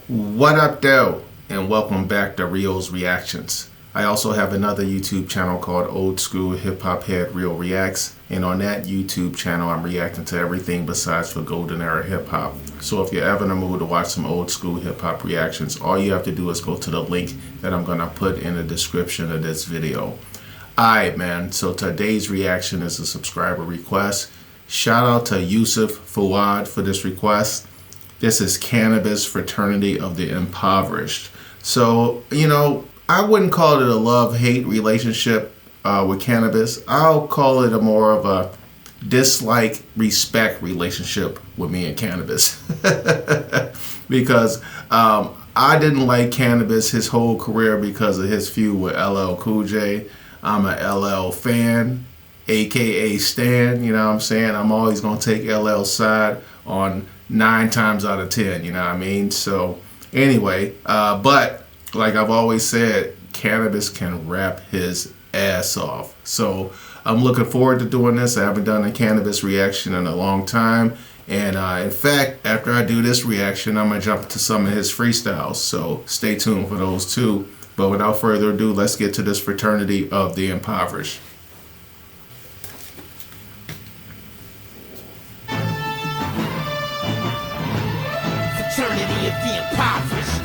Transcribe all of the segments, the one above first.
What up, though? And welcome back to Rio's Reactions. I also have another YouTube channel called Old School Hip Hop Head Rio Reacts, and on that YouTube channel I'm reacting to everything besides for golden era hip hop. So if you're ever in the mood to watch some old school hip hop reactions, all you have to do is go to the link that I'm gonna put in the description of this video. Alright man, so today's reaction is a subscriber request. Shout out to Yusuf Fawad for this request. This is Canibus, Fraternity of the Impoverished. So, I wouldn't call it a love-hate relationship with Canibus. I'll call it a more of a dislike-respect relationship with me and Canibus. Because I didn't like Canibus his whole career because of his feud with LL Cool J. I'm a LL fan, aka Stan, you know what I'm saying? I'm always going to take LL's side on 9 times out of 10, you know what I mean? So anyway, but like I've always said, Canibus can rap his ass off. So I'm looking forward to doing this. I haven't done a Canibus reaction in a long time. And in fact, after I do this reaction, I'm going to jump into some of his freestyles. So stay tuned for those too. But without further ado, let's get to this Fraternity of the Impoverished. Fraternity of the Impoverished.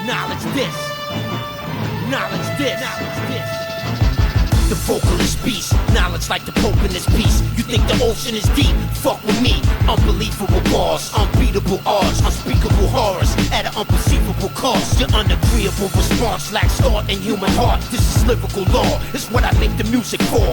Knowledge this. The vocalist beast, knowledge like the Pope in this piece. You think the ocean is deep? Fuck with me. Unbelievable bars, unbeatable odds, unspeakable horrors at an unperceivable cost. Your unagreeable response lacks thought and human heart. This is lyrical law, it's what I make the music for.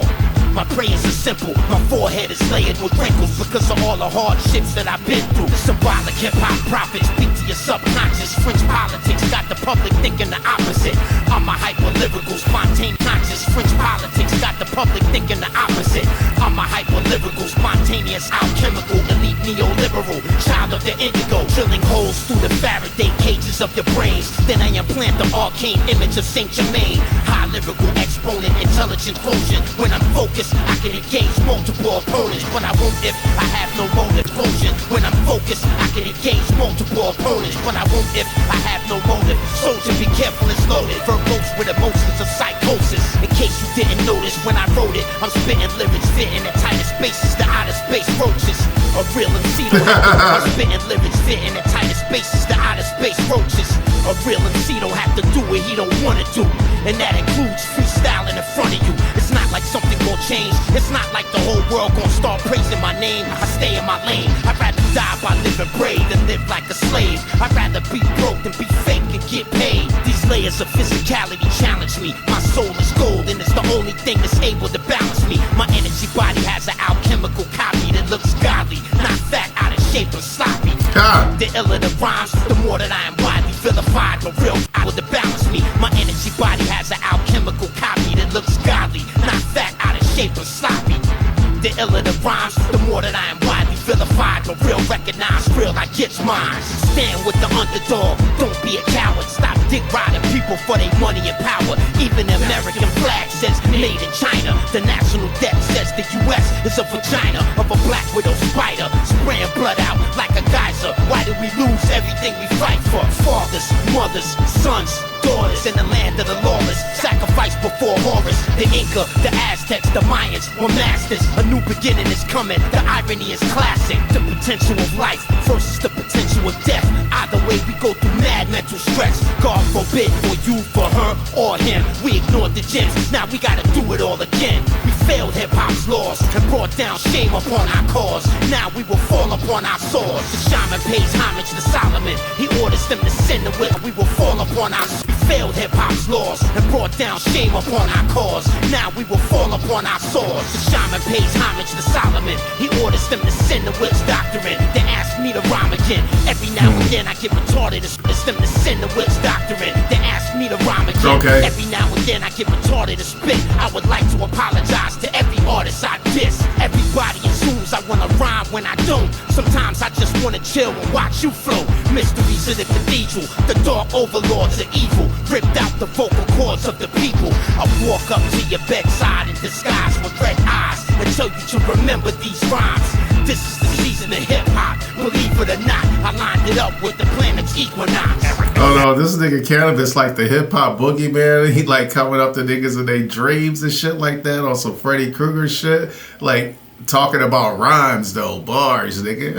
My prayers are simple, my forehead is layered with wrinkles because of all the hardships that I've been through. The symbolic hip-hop prophets speak to your subconscious. French politics got the public thinking the opposite. I'm a hyper-lyrical, spontaneous conscious. French politics got the public thinking the opposite. I'm a hyper-lyrical, spontaneous, alchemical, elite neoliberal, child of the indigo, drilling holes through the Faraday cages of your brains. Then I implant the arcane image of Saint Germain. High lyrical exponent, intelligent quotient. When I'm focused, I can engage multiple opponents, but I won't if I have no motive. Quotient. When I'm focused, I can engage multiple opponents, but I won't if I have no motive. Soldier, be careful, it's loaded. Verbose with emotions of psychosis. In case you didn't notice when I wrote it, I'm spitting lyrics fitting the tightest spaces, the outer space roaches. A real MC don't have to. I'm spitting lyrics fitting the tightest spaces, the outer space roaches. A real MC don't have to do what he don't wanna do, and that includes freestyling in front of you. It's not like something gon' change. It's not like the whole world gon' start praising my name. I stay in my lane. I'd rather die by living brave than live like a slave. I'd rather be broke than be fake and get paid. These layers of physicality challenge me. My soul is gold and it's the only thing that's able to balance me. My energy body has an alchemical copy that looks godly, not fat, out of shape, or sloppy. The iller the rhymes, the more that I am widely vilified. The real power to balance me. My energy body has an alchemical copy that looks godly, not fat, out of shape, or sloppy. The iller the rhymes, the more that I am widely vilified. The real recognize real, I get mine. Stand with the underdog, don't be a coward. Stop dick riding people for their money and power. Even the American flag says made in China. The national debt says the US is a vagina of a black widow spider, spraying blood out like a geyser. Why did we lose everything we fight for? Fathers, mothers, sons, daughters in the land of the lawless. Sacrifice before Horus. The Inca, the Aztecs, the Mayans were masters. A new beginning is coming. The irony is classic. The potential of life versus the potential of death. Either way, we go through mad mental stress. God forbid for you, for her, or him. We ignored the gems. Now we gotta do it all again. We failed hip-hop's laws and brought down shame upon our cause. Now we will fall upon our swords. The shaman pays homage to Solomon. He orders them to send the whip. We will fall upon our swords. Failed hip-hop's laws and brought down shame upon our cause. Now we will fall upon our swords. The shaman pays homage to Solomon. He orders them to send the witch doctrine. They ask me to rhyme again. Every now and then I get retarded. It's them to send the witch doctrine. They ask me to rhyme again. Okay. Every now and then I get retarded to spit. I would like to apologize to every artist I diss. Everybody assumes I wanna rhyme when I don't. Sometimes I just wanna chill and watch you flow. Mysteries in the cathedral. The dark overlords of evil ripped out the vocal cords of the people. I walk up to your bedside in disguise with red eyes and tell you to remember these rhymes. This is the season of hip-hop. Believe it or not, I lined it up with the planet's equinox. Oh no, this nigga Canibus like the hip hop boogeyman. He like coming up to niggas in their dreams and shit like that on some Freddy Krueger shit. Like talking about rhymes though, bars, nigga.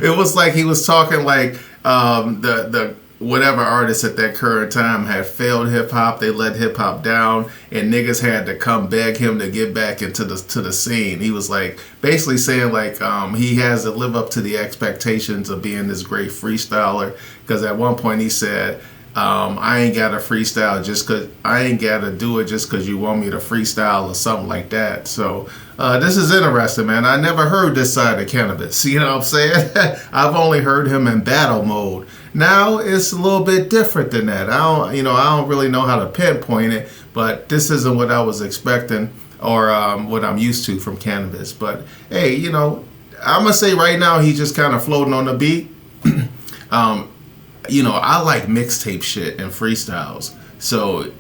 It was like he was talking like the whatever artist at that current time had failed hip hop. They let hip hop down, and niggas had to come beg him to get back into the scene. He was like basically saying like he has to live up to the expectations of being this great freestyler. Because at one point he said, I ain't got to freestyle just cause I ain't got to do it just cause you want me to freestyle or something like that. So this is interesting, man. I never heard this side of Canibus. You know what I'm saying? I've only heard him in battle mode. Now it's a little bit different than that. I don't really know how to pinpoint it, but this isn't what I was expecting or what I'm used to from Canibus. But hey, you know, I'm gonna say right now he's just kind of floating on the beat. You know, I like mixtape shit and freestyles, so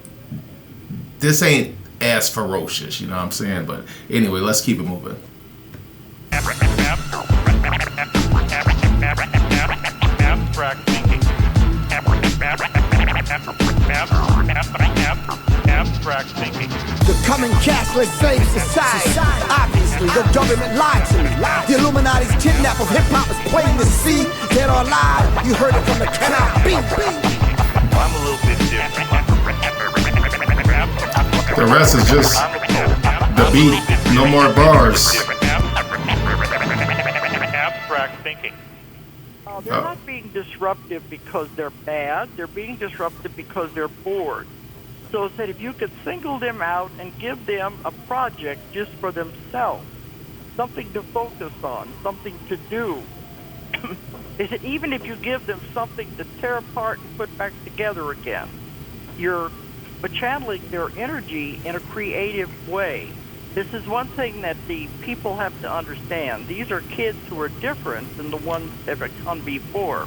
this ain't as ferocious, you know what I'm saying? But anyway, let's keep it moving. Abstract thinking. Abstract thinking. The coming cashless slave society. Obviously, the government lied to me. The Illuminati's kidnap of hip-hop is plain to see. Dead or alive, you heard it from the Canibus. I'm a little bit different. The rest is just the beat, no more bars. Abstract thinking. They're not being disruptive because they're bad. They're being disruptive because they're bored. So it's that if you could single them out and give them a project just for themselves, something to focus on, something to do, is that even if you give them something to tear apart and put back together again, you're channeling their energy in a creative way. This is one thing that the people have to understand. These are kids who are different than the ones that have come before.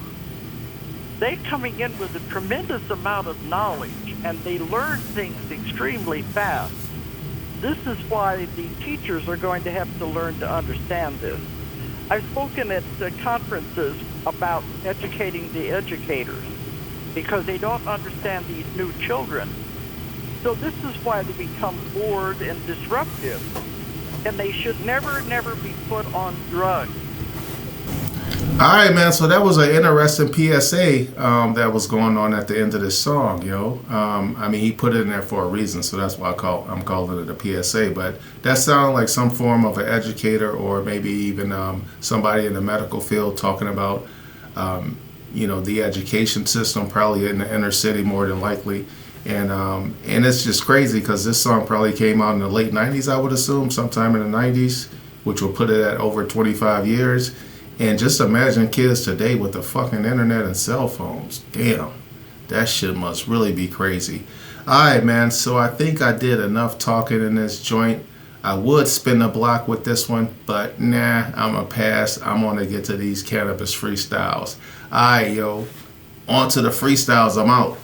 They're coming in with a tremendous amount of knowledge, and they learn things extremely fast. This is why the teachers are going to have to learn to understand this. I've spoken at conferences about educating the educators because they don't understand these new children. So this is why they become bored and disruptive, and they should never be put on drugs. All right, man. So that was an interesting PSA that was going on at the end of this song, yo. I mean, he put it in there for a reason, so that's why I'm calling it a PSA. But that sounded like some form of an educator, or maybe even somebody in the medical field talking about, you know, the education system, probably in the inner city more than likely. And it's just crazy because this song probably came out in the late 90s, I would assume, sometime in the 90s, which will put it at over 25 years. And just imagine kids today with the fucking internet and cell phones. Damn, that shit must really be crazy. All right, man, so I think I did enough talking in this joint. I would spin the block with this one, but nah, I'm going to pass. I'm going to get to these Canibus freestyles. All right, yo, on to the freestyles. I'm out.